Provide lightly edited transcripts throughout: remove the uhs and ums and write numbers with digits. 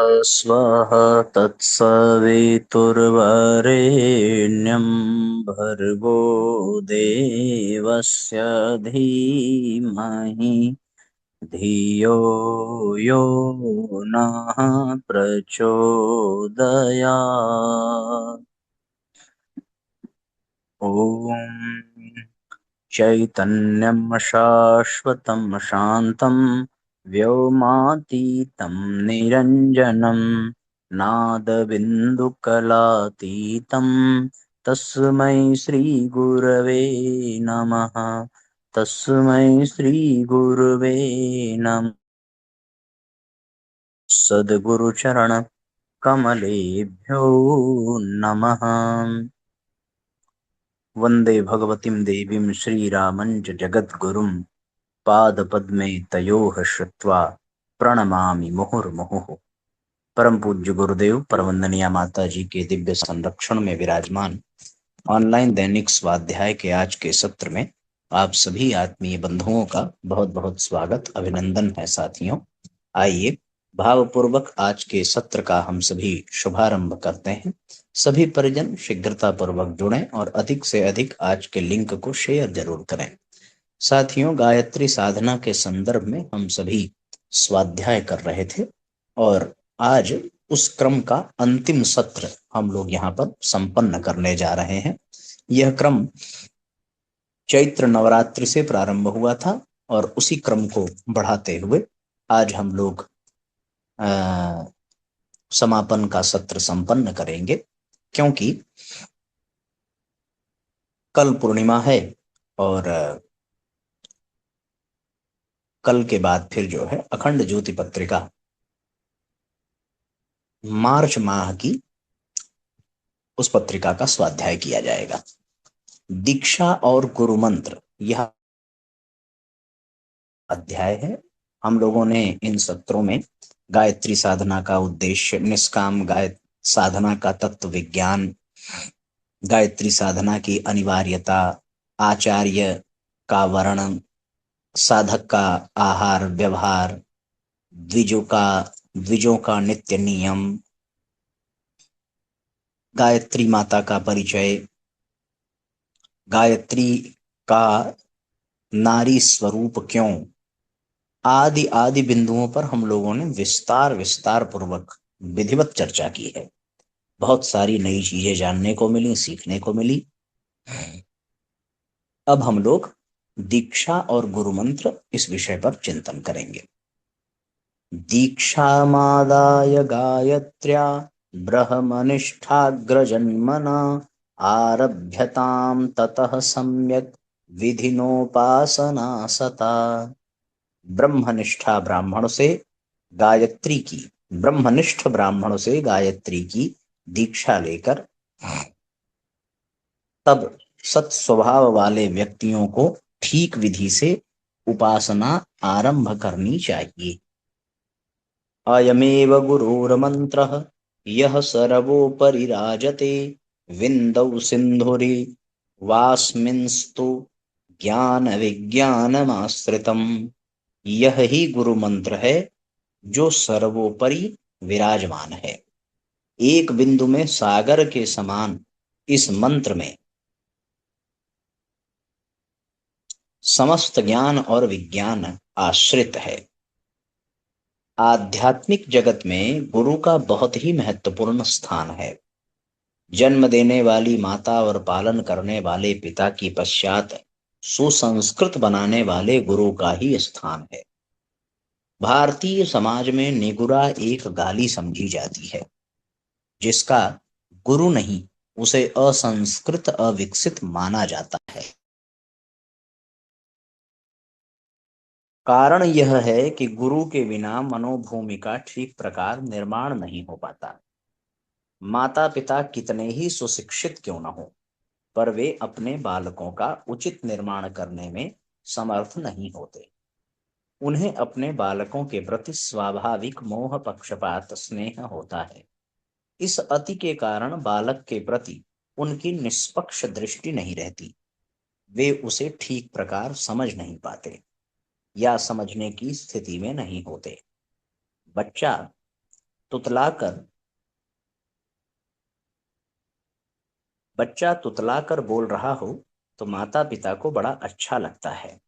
स्वः तत्सवितुर्वरेण्यं भर्गो देवस्य धीमहि धियो यो नः प्रचोदयात्। ॐ चैतन्यं शाश्वतं शान्तं व्योमातीतं निरञ्जनं नादबिन्दुकलातीतं तस्मै श्रीगुरवे नमः। तस्मै श्रीगुरवे नमः। सद्गुरुचरण कमलेभ्यो नमः। वन्दे भगवतीं देवीं श्रीरामञ्च जगद्गुरुं पादपद्मे तयोः श्रुत्वा प्रणमामि मुहुर्मुहुः। परम पूज्य गुरुदेव परवंदनीय माता जी के दिव्य संरक्षण में विराजमान ऑनलाइन दैनिक स्वाध्याय के आज के सत्र में आप सभी आत्मीय बंधुओं का बहुत बहुत स्वागत अभिनंदन है। साथियों, आइए भावपूर्वक आज के सत्र का हम सभी शुभारंभ करते हैं। सभी परिजन शीघ्रता पूर्वक जुड़ें और अधिक से अधिक आज के लिंक को शेयर जरूर करें। साथियों, गायत्री साधना के संदर्भ में हम सभी स्वाध्याय कर रहे थे और आज उस क्रम का अंतिम सत्र हम लोग यहाँ पर संपन्न करने जा रहे हैं। यह क्रम चैत्र नवरात्रि से प्रारंभ हुआ था और उसी क्रम को बढ़ाते हुए आज हम लोग समापन का सत्र संपन्न करेंगे, क्योंकि कल पूर्णिमा है और कल के बाद फिर जो है अखंड ज्योति पत्रिका मार्च माह की उस पत्रिका का स्वाध्याय किया जाएगा। दीक्षा और गुरु मंत्र यह अध्याय है। हम लोगों ने इन सत्रों में गायत्री साधना का उद्देश्य, निष्काम गायत्री साधना का तत्व विज्ञान, गायत्री साधना की अनिवार्यता, आचार्य का वर्णन, साधक का आहार व्यवहार, द्विजों का नित्य नियम, गायत्री माता का परिचय, गायत्री का नारी स्वरूप क्यों, आदि आदि बिंदुओं पर हम लोगों ने विस्तार पूर्वक विधिवत चर्चा की है। बहुत सारी नई चीजें जानने को मिली, सीखने को मिली। अब हम लोग दीक्षा और गुरु मंत्र इस विषय पर चिंतन करेंगे। दीक्षामादाय गायत्र्या ब्रह्मनिष्ठाग्रजन्मना आरभ्यतां ततः सम्यक् विधिनोपासना सता। ब्रह्मनिष्ठा ब्राह्मण से गायत्री की, ब्रह्मनिष्ठ ब्राह्मण से गायत्री की दीक्षा लेकर तब सत स्वभाव वाले व्यक्तियों को ठीक विधि से उपासना आरंभ करनी चाहिए। अयमेव गुरुर्मन्त्रः यः सर्वोपरि राजते विन्दौ सिन्धुरि वास्मिंस्तु ज्ञान विज्ञानमाश्रितम्। यह ही गुरु मंत्र है जो सर्वोपरि विराजमान है। एक बिंदु में सागर के समान इस मंत्र में समस्त ज्ञान और विज्ञान आश्रित है। आध्यात्मिक जगत में गुरु का बहुत ही महत्वपूर्ण स्थान है। जन्म देने वाली माता और पालन करने वाले पिता की पश्चात सुसंस्कृत बनाने वाले गुरु का ही स्थान है। भारतीय समाज में निगुरा एक गाली समझी जाती है। जिसका गुरु नहीं उसे असंस्कृत अविकसित माना जाता है। कारण यह है कि गुरु के बिना मनोभूमि का ठीक प्रकार निर्माण नहीं हो पाता। माता पिता कितने ही सुशिक्षित क्यों न हो, पर वे अपने बालकों का उचित निर्माण करने में समर्थ नहीं होते। उन्हें अपने बालकों के प्रति स्वाभाविक मोह पक्षपात स्नेह होता है। इस अति के कारण बालक के प्रति उनकी निष्पक्ष दृष्टि नहीं रहती। वे उसे ठीक प्रकार समझ नहीं पाते या समझने की स्थिति में नहीं होते। बच्चा तुतलाकर बच्चा तुतलाकर बोल रहा हो तो माता पिता को बड़ा अच्छा लगता है।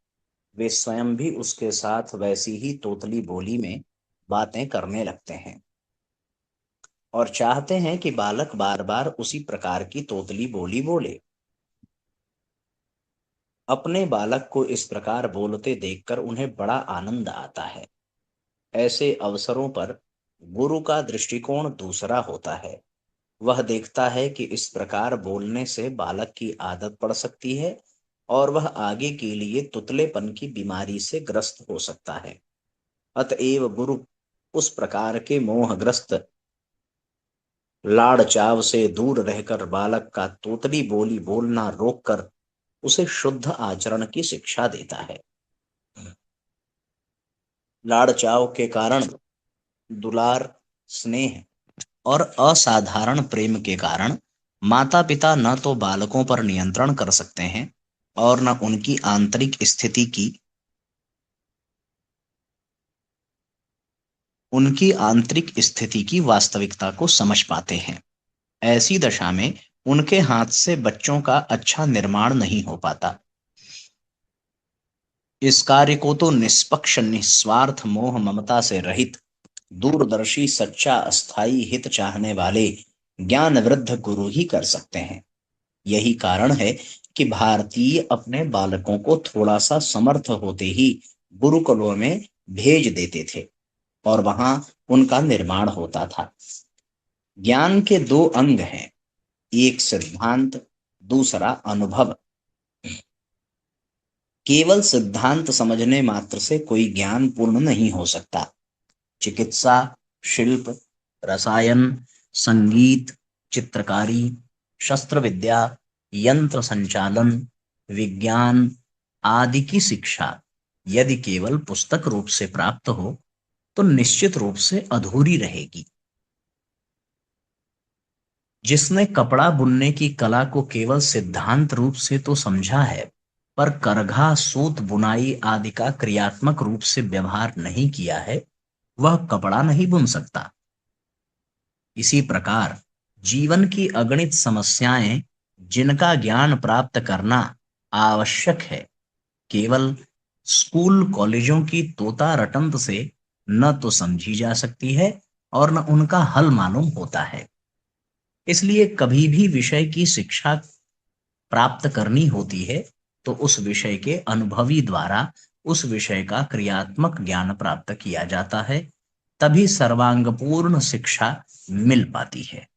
वे स्वयं भी उसके साथ वैसी ही तोतली बोली में बातें करने लगते हैं और चाहते हैं कि बालक बार बार उसी प्रकार की तोतली बोली बोले। अपने बालक को इस प्रकार बोलते देखकर उन्हें बड़ा आनंद आता है। ऐसे अवसरों पर गुरु का दृष्टिकोण दूसरा होता है। वह देखता है कि इस प्रकार बोलने से बालक की आदत पड़ सकती है और वह आगे के लिए तुतलेपन की बीमारी से ग्रस्त हो सकता है। अतएव गुरु उस प्रकार के मोहग्रस्त लाड़ चाव से दूर रहकर बालक का तोतली बोली बोलना रोककर उसे शुद्ध आचरण की शिक्षा देता है। लाड़ चाव के कारण, दुलार, स्नेह और असाधारण प्रेम के कारण माता पिता न तो बालकों पर नियंत्रण कर सकते हैं और न उनकी आंतरिक स्थिति की वास्तविकता को समझ पाते हैं। ऐसी दशा में उनके हाथ से बच्चों का अच्छा निर्माण नहीं हो पाता। इस कार्य को तो निष्पक्ष, निस्वार्थ, मोह ममता से रहित, दूरदर्शी, सच्चा, अस्थाई हित चाहने वाले ज्ञान वृद्ध गुरु ही कर सकते हैं। यही कारण है कि भारतीय अपने बालकों को थोड़ा सा समर्थ होते ही गुरुकुलों में भेज देते थे और वहां उनका निर्माण होता था। ज्ञान के दो अंग हैं, एक सिद्धांत, दूसरा अनुभव। केवल सिद्धांत समझने मात्र से कोई ज्ञान पूर्ण नहीं हो सकता। चिकित्सा, शिल्प, रसायन, संगीत, चित्रकारी, शस्त्र विद्या, यंत्र संचालन, विज्ञान आदि की शिक्षा यदि केवल पुस्तक रूप से प्राप्त हो तो निश्चित रूप से अधूरी रहेगी। जिसने कपड़ा बुनने की कला को केवल सिद्धांत रूप से तो समझा है, पर करघा, सूत, बुनाई आदि का क्रियात्मक रूप से व्यवहार नहीं किया है, वह कपड़ा नहीं बुन सकता। इसी प्रकार जीवन की अगणित समस्याएं जिनका ज्ञान प्राप्त करना आवश्यक है, केवल स्कूल कॉलेजों की तोता रटंत से न तो समझी जा सकती है और न उनका हल मालूम होता है। इसलिए कभी भी विषय की शिक्षा प्राप्त करनी होती है तो उस विषय के अनुभवी द्वारा उस विषय का क्रियात्मक ज्ञान प्राप्त किया जाता है, तभी सर्वांगपूर्ण शिक्षा मिल पाती है।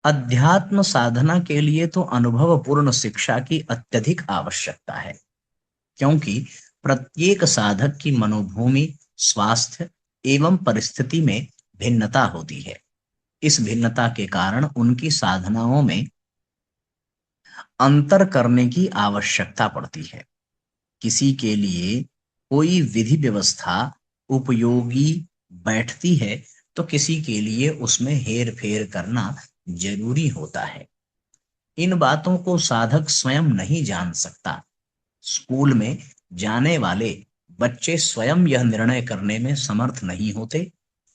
अध्यात्म साधना के लिए तो अनुभवपूर्ण शिक्षा की अत्यधिक आवश्यकता है, क्योंकि प्रत्येक साधक की मनोभूमि, स्वास्थ्य एवं परिस्थिति में भिन्नता होती है। इस भिन्नता के कारण उनकी साधनाओं में अंतर करने की आवश्यकता पड़ती है। किसी के लिए कोई विधि व्यवस्था उपयोगी बैठती है तो किसी के लिए उसमें हेर फेर करना जरूरी होता है। इन बातों को साधक स्वयं नहीं जान सकता। स्कूल में जाने वाले बच्चे स्वयं यह निर्णय करने में समर्थ नहीं होते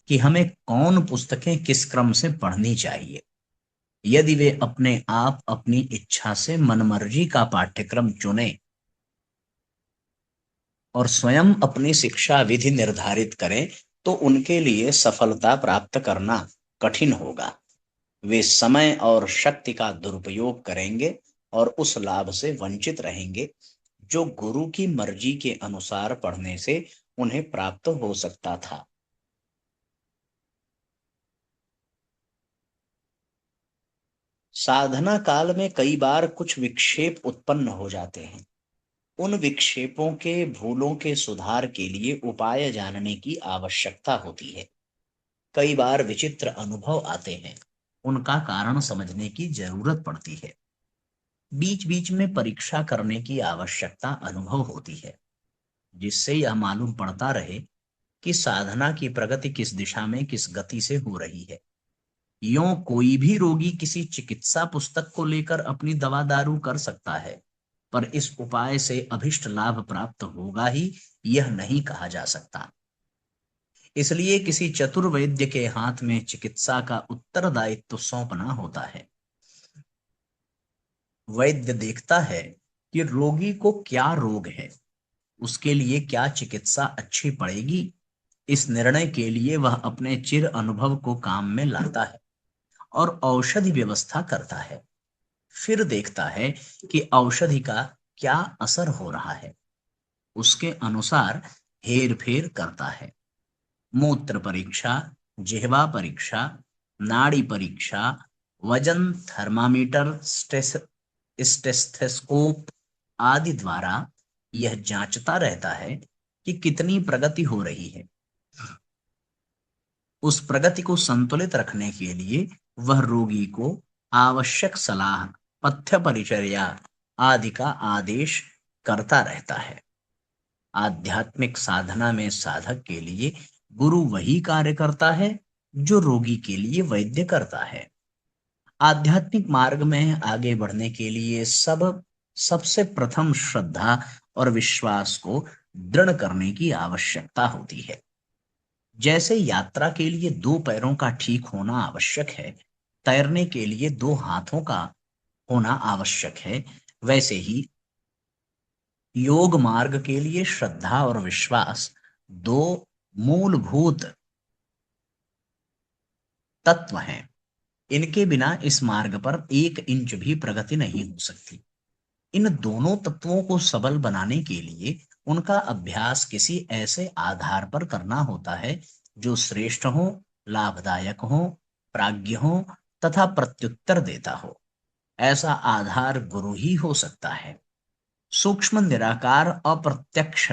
कि हमें कौन पुस्तकें किस क्रम से पढ़नी चाहिए। यदि वे अपने आप अपनी इच्छा से मनमर्जी का पाठ्यक्रम चुने और स्वयं अपनी शिक्षा विधि निर्धारित करें तो उनके लिए सफलता प्राप्त करना कठिन होगा। वे समय और शक्ति का दुरुपयोग करेंगे और उस लाभ से वंचित रहेंगे जो गुरु की मर्जी के अनुसार पढ़ने से उन्हें प्राप्त हो सकता था। साधना काल में कई बार कुछ विक्षेप उत्पन्न हो जाते हैं। उन विक्षेपों के, भूलों के सुधार के लिए उपाय जानने की आवश्यकता होती है। कई बार विचित्र अनुभव आते हैं, उनका कारण समझने की जरूरत पड़ती है। बीच बीच में परीक्षा करने की आवश्यकता अनुभव होती है, जिससे यह मालूम पड़ता रहे कि साधना की प्रगति किस दिशा में, किस गति से हो रही है। यूं कोई भी रोगी किसी चिकित्सा पुस्तक को लेकर अपनी दवा दारू कर सकता है, पर इस उपाय से अभिष्ट लाभ प्राप्त होगा ही, यह नहीं कहा जा सकता। इसलिए किसी चतुर वैद्य के हाथ में चिकित्सा का उत्तरदायित्व सौंपना होता है। वैद्य देखता है कि रोगी को क्या रोग है, उसके लिए क्या चिकित्सा अच्छी पड़ेगी। इस निर्णय के लिए वह अपने चिर अनुभव को काम में लाता है और औषधि व्यवस्था करता है। फिर देखता है कि औषधि का क्या असर हो रहा है, उसके अनुसार हेर फेर करता है। मूत्र परीक्षा, जिह्वा परीक्षा, नाड़ी परीक्षा, वजन, थर्मामीटर, स्टेथोस्कोप आदि द्वारा यह जांचता रहता है कि कितनी प्रगति हो रही है। उस प्रगति को संतुलित रखने के लिए वह रोगी को आवश्यक सलाह, पथ्य परिचर्या आदि का आदेश करता रहता है। आध्यात्मिक साधना में साधक के लिए गुरु वही कार्य करता है जो रोगी के लिए वैद्य करता है। आध्यात्मिक मार्ग में आगे बढ़ने के लिए सबसे प्रथम श्रद्धा और विश्वास को दृढ़ करने की आवश्यकता होती है। जैसे यात्रा के लिए दो पैरों का ठीक होना आवश्यक है, तैरने के लिए दो हाथों का होना आवश्यक है, वैसे ही योग मार्ग के लिए श्रद्धा और विश्वास दो मूलभूत तत्व हैं। इनके बिना इस मार्ग पर 1 इंच भी प्रगति नहीं हो सकती। इन दोनों तत्वों को सबल बनाने के लिए उनका अभ्यास किसी ऐसे आधार पर करना होता है जो श्रेष्ठ हो, लाभदायक हो, प्राज्ञ हो तथा प्रत्युत्तर देता हो। ऐसा आधार गुरु ही हो सकता है। सूक्ष्म, निराकार, अप्रत्यक्ष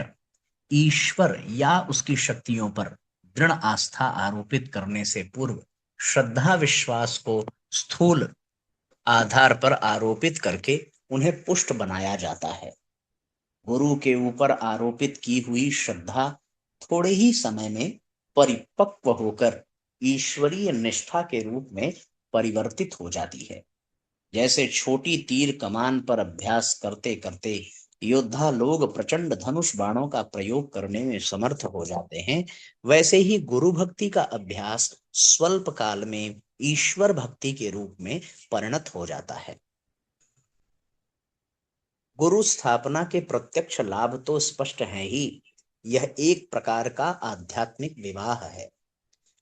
ईश्वर या उसकी शक्तियों पर दृढ़ आस्था आरोपित करने से पूर्व श्रद्धा विश्वास को स्थूल आधार पर आरोपित करके उन्हें पुष्ट बनाया जाता है। गुरु के ऊपर आरोपित की हुई श्रद्धा थोड़े ही समय में परिपक्व होकर ईश्वरीय निष्ठा के रूप में परिवर्तित हो जाती है। जैसे छोटी तीर कमान पर अभ्यास करते करते योद्धा लोग प्रचंड धनुष बाणों का प्रयोग करने में समर्थ हो जाते हैं, वैसे ही गुरु भक्ति का अभ्यास स्वल्प काल में ईश्वर भक्ति के रूप में परिणत हो जाता है। गुरु स्थापना के प्रत्यक्ष लाभ तो स्पष्ट हैं ही। यह एक प्रकार का आध्यात्मिक विवाह है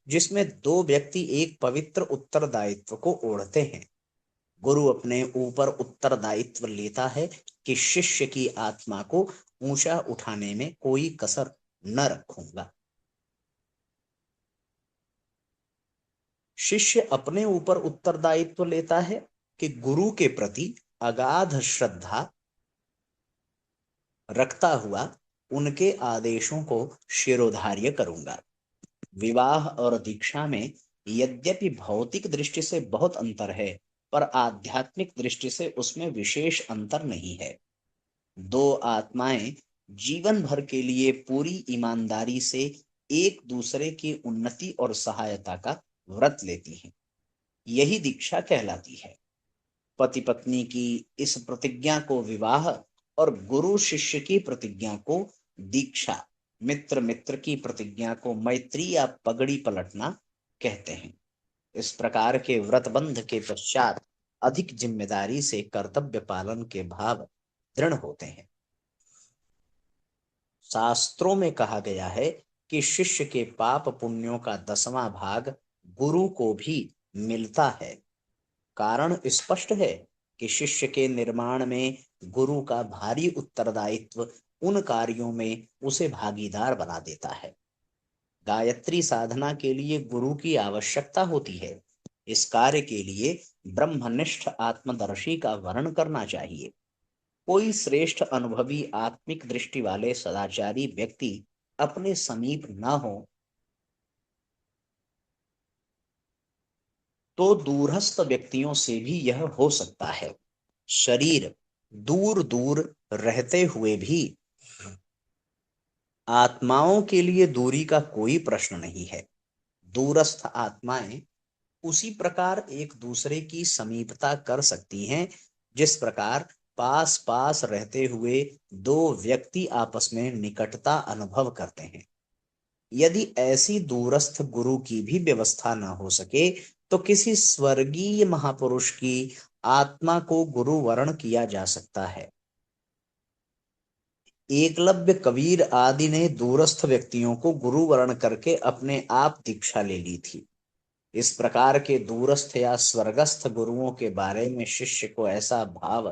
जिसमें दो व्यक्ति एक पवित्र उत्तरदायित्व को ओढ़ते हैं। गुरु अपने ऊपर उत्तरदायित्व लेता है कि शिष्य की आत्मा को ऊंचा उठाने में कोई कसर न रखूंगा। शिष्य अपने ऊपर उत्तरदायित्व लेता है कि गुरु के प्रति अगाध श्रद्धा रखता हुआ उनके आदेशों को शिरोधार्य करूंगा। विवाह और दीक्षा में यद्यपि भौतिक दृष्टि से बहुत अंतर है, पर आध्यात्मिक दृष्टि से उसमें विशेष अंतर नहीं है। दो आत्माएं जीवन भर के लिए पूरी ईमानदारी से एक दूसरे की उन्नति और सहायता का व्रत लेती हैं। यही दीक्षा कहलाती है। पति पत्नी की इस प्रतिज्ञा को विवाह और गुरु शिष्य की प्रतिज्ञा को दीक्षा, मित्र मित्र की प्रतिज्ञा को मैत्री या पगड़ी पलटना कहते हैं। इस प्रकार के व्रतबंध के पश्चात अधिक जिम्मेदारी से कर्तव्य पालन के भाव दृढ़ होते हैं। शास्त्रों में कहा गया है कि शिष्य के पाप पुण्यों का 10वां भाग गुरु को भी मिलता है। कारण स्पष्ट है कि शिष्य के निर्माण में गुरु का भारी उत्तरदायित्व उन कार्यों में उसे भागीदार बना देता है। गायत्री साधना के लिए गुरु की आवश्यकता होती है। इस कार्य के लिए ब्रह्मनिष्ठ आत्मदर्शी का वर्ण करना चाहिए। कोई श्रेष्ठ अनुभवी आत्मिक दृष्टि वाले सदाचारी व्यक्ति अपने समीप न हो तो दूरस्थ व्यक्तियों से भी यह हो सकता है। शरीर दूर दूर रहते हुए भी आत्माओं के लिए दूरी का कोई प्रश्न नहीं है। दूरस्थ आत्माएं उसी प्रकार एक दूसरे की समीपता कर सकती हैं जिस प्रकार पास पास रहते हुए दो व्यक्ति आपस में निकटता अनुभव करते हैं। यदि ऐसी दूरस्थ गुरु की भी व्यवस्था न हो सके तो किसी स्वर्गीय महापुरुष की आत्मा को गुरु वरण किया जा सकता है। एकलव्य, कबीर आदि ने दूरस्थ व्यक्तियों को गुरु वरण करके अपने आप दीक्षा ले ली थी। इस प्रकार के दूरस्थ या स्वर्गस्थ गुरुओं के बारे में शिष्य को ऐसा भाव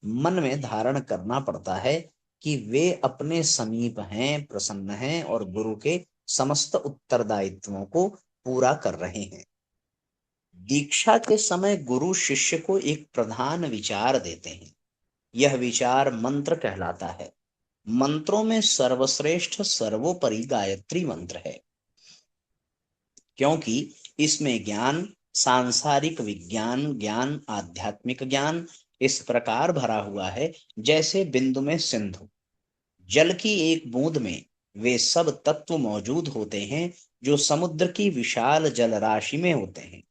मन में धारण करना पड़ता है कि वे अपने समीप हैं, प्रसन्न हैं और गुरु के समस्त उत्तरदायित्वों को पूरा कर रहे हैं। दीक्षा के समय गुरु शिष्य को एक प्रधान विचार देते हैं। यह विचार मंत्र कहलाता है। मंत्रों में सर्वश्रेष्ठ सर्वोपरि गायत्री मंत्र है, क्योंकि इसमें ज्ञान, सांसारिक विज्ञान ज्ञान, आध्यात्मिक ज्ञान इस प्रकार भरा हुआ है जैसे बिंदु में सिंधु। जल की एक बूंद में वे सब तत्व मौजूद होते हैं जो समुद्र की विशाल जल राशि में होते हैं।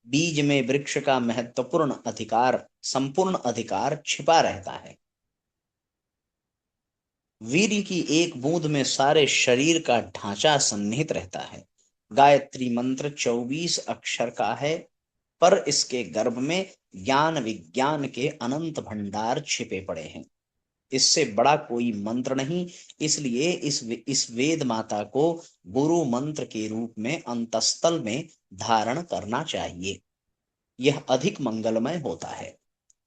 बीज में वृक्ष का महत्वपूर्ण अधिकार, संपूर्ण अधिकार छिपा रहता है। वीर्य की एक बूंद में सारे शरीर का ढांचा सन्निहित रहता है। गायत्री मंत्र 24 अक्षर का है, पर इसके गर्भ में ज्ञान विज्ञान के अनंत भंडार छिपे पड़े हैं। इससे बड़ा कोई मंत्र नहीं, इसलिए इस वेद माता को गुरु मंत्र के रूप में अंतस्थल में धारण करना चाहिए। यह अधिक मंगलमय होता है।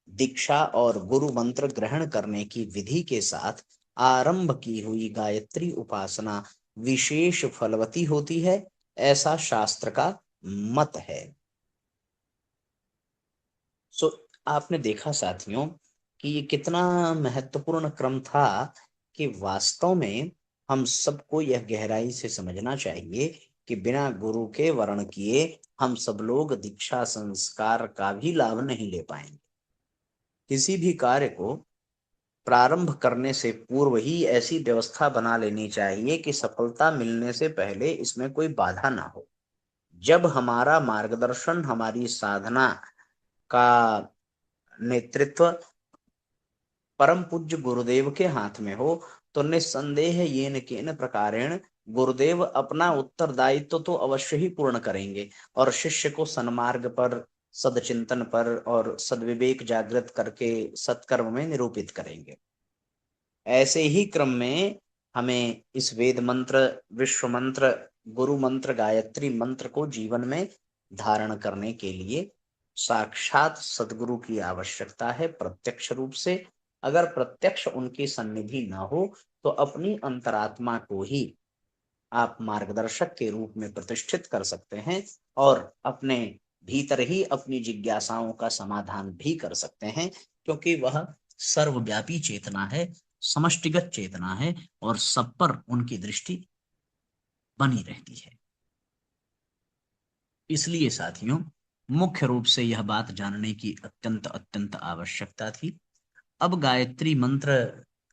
दीक्षा और गुरु मंत्र ग्रहण करने की विधि के साथ आरंभ की हुई गायत्री उपासना विशेष फलवती होती है, ऐसा शास्त्र का मत है। आपने देखा साथियों कि ये कितना महत्वपूर्ण क्रम था कि वास्तव में हम सबको यह गहराई से समझना चाहिए कि बिना गुरु के वरण किए हम सब लोग दीक्षा संस्कार का भी लाभ नहीं ले पाएंगे। किसी भी कार्य को प्रारंभ करने से पूर्व ही ऐसी व्यवस्था बना लेनी चाहिए कि सफलता मिलने से पहले इसमें कोई बाधा ना हो। जब हमारा मार्गदर्शन, हमारी साधना का नेतृत्व परम पूज्य गुरुदेव के हाथ में हो तो निस्संदेह येन केन प्रकारेण गुरुदेव अपना उत्तरदायित्व तो अवश्य ही पूर्ण करेंगे और शिष्य को सन्मार्ग पर, सदचिंतन पर और सद्विवेक जागृत करके सत्कर्म में निरूपित करेंगे। ऐसे ही क्रम में हमें इस वेद मंत्र, विश्व मंत्र, गुरु मंत्र, गायत्री मंत्र को जीवन में धारण करने के लिए साक्षात सदगुरु की आवश्यकता है, प्रत्यक्ष रूप से। अगर प्रत्यक्ष उनकी सन्निधि न हो तो अपनी अंतरात्मा को ही आप मार्गदर्शक के रूप में प्रतिष्ठित कर सकते हैं और अपने भीतर ही अपनी जिज्ञासाओं का समाधान भी कर सकते हैं, क्योंकि वह सर्वव्यापी चेतना है, समष्टिगत चेतना है और सब पर उनकी दृष्टि बनी रहती है। इसलिए साथियों, मुख्य रूप से यह बात जानने की अत्यंत अत्यंत आवश्यकता थी। अब गायत्री मंत्र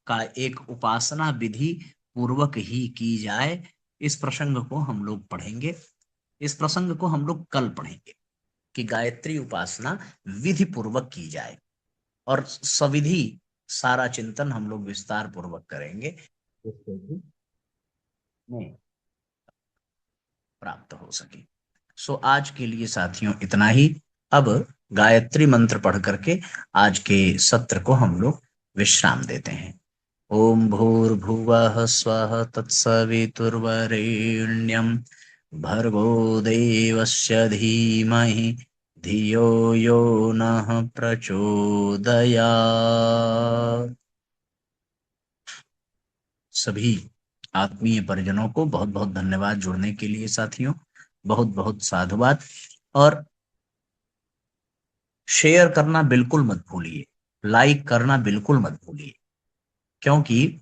का एक उपासना विधि पूर्वक ही की जाए, इस प्रसंग को हम लोग पढ़ेंगे। इस प्रसंग को हम लोग कल पढ़ेंगे कि गायत्री उपासना विधि पूर्वक की जाए और सविधि सारा चिंतन हम लोग विस्तार पूर्वक करेंगे, जिससे कि में प्राप्त हो सके। आज के लिए साथियों इतना ही। अब गायत्री मंत्र पढ़ करके आज के सत्र को हम लोग विश्राम देते हैं। ओम भूर्भुवः स्वः तत्सवितुर्वरेण्यं भर्गो देवस्य धीमहि धियो यो नः प्रचोदयात्। सभी आत्मीय परिजनों को बहुत बहुत धन्यवाद जुड़ने के लिए साथियों, बहुत बहुत साधुवाद। और शेयर करना बिल्कुल मत भूलिए, लाइक करना बिल्कुल मत भूलिए, क्योंकि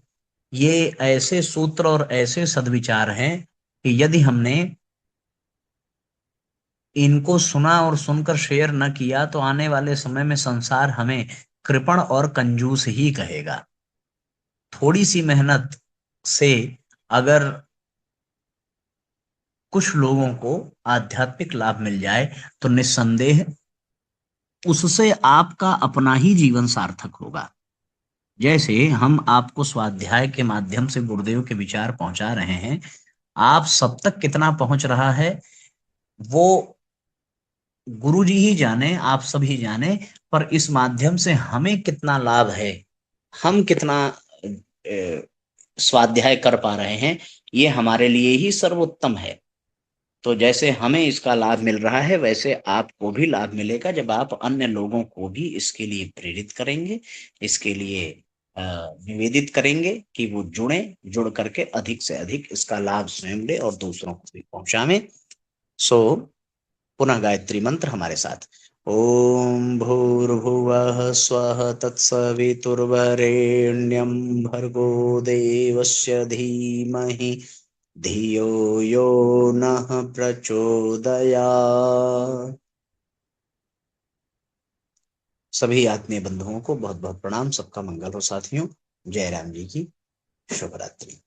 ये ऐसे सूत्र और ऐसे सद्विचार हैं कि यदि हमने इनको सुना और सुनकर शेयर न किया तो आने वाले समय में संसार हमें कृपण और कंजूस ही कहेगा। थोड़ी सी मेहनत से अगर कुछ लोगों को आध्यात्मिक लाभ मिल जाए तो निस्संदेह उससे आपका अपना ही जीवन सार्थक होगा। जैसे हम आपको स्वाध्याय के माध्यम से गुरुदेव के विचार पहुंचा रहे हैं, आप सब तक कितना पहुंच रहा है वो गुरु जी ही जाने, आप सब ही जाने। पर इस माध्यम से हमें कितना लाभ है, हम कितना स्वाध्याय कर पा रहे हैं, ये हमारे लिए ही सर्वोत्तम है। तो जैसे हमें इसका लाभ मिल रहा है, वैसे आपको भी लाभ मिलेगा जब आप अन्य लोगों को भी इसके लिए प्रेरित करेंगे, इसके लिए अ, निवेदित करेंगे कि वो जुड़ करके अधिक से अधिक इसका लाभ स्वयं ले और दूसरों को भी पहुंचावे। सो पुनः गायत्री मंत्र हमारे साथ। ओम भूर्भुवः स्वः तत्सवितुर्वरेण्यं भर्गो देवस्य धीमहि धियो यो नः प्रचोदयात्। सभी आत्मीय बंधुओं को बहुत बहुत प्रणाम। सबका मंगल हो साथियों। जय राम जी की शुभ रात्रि।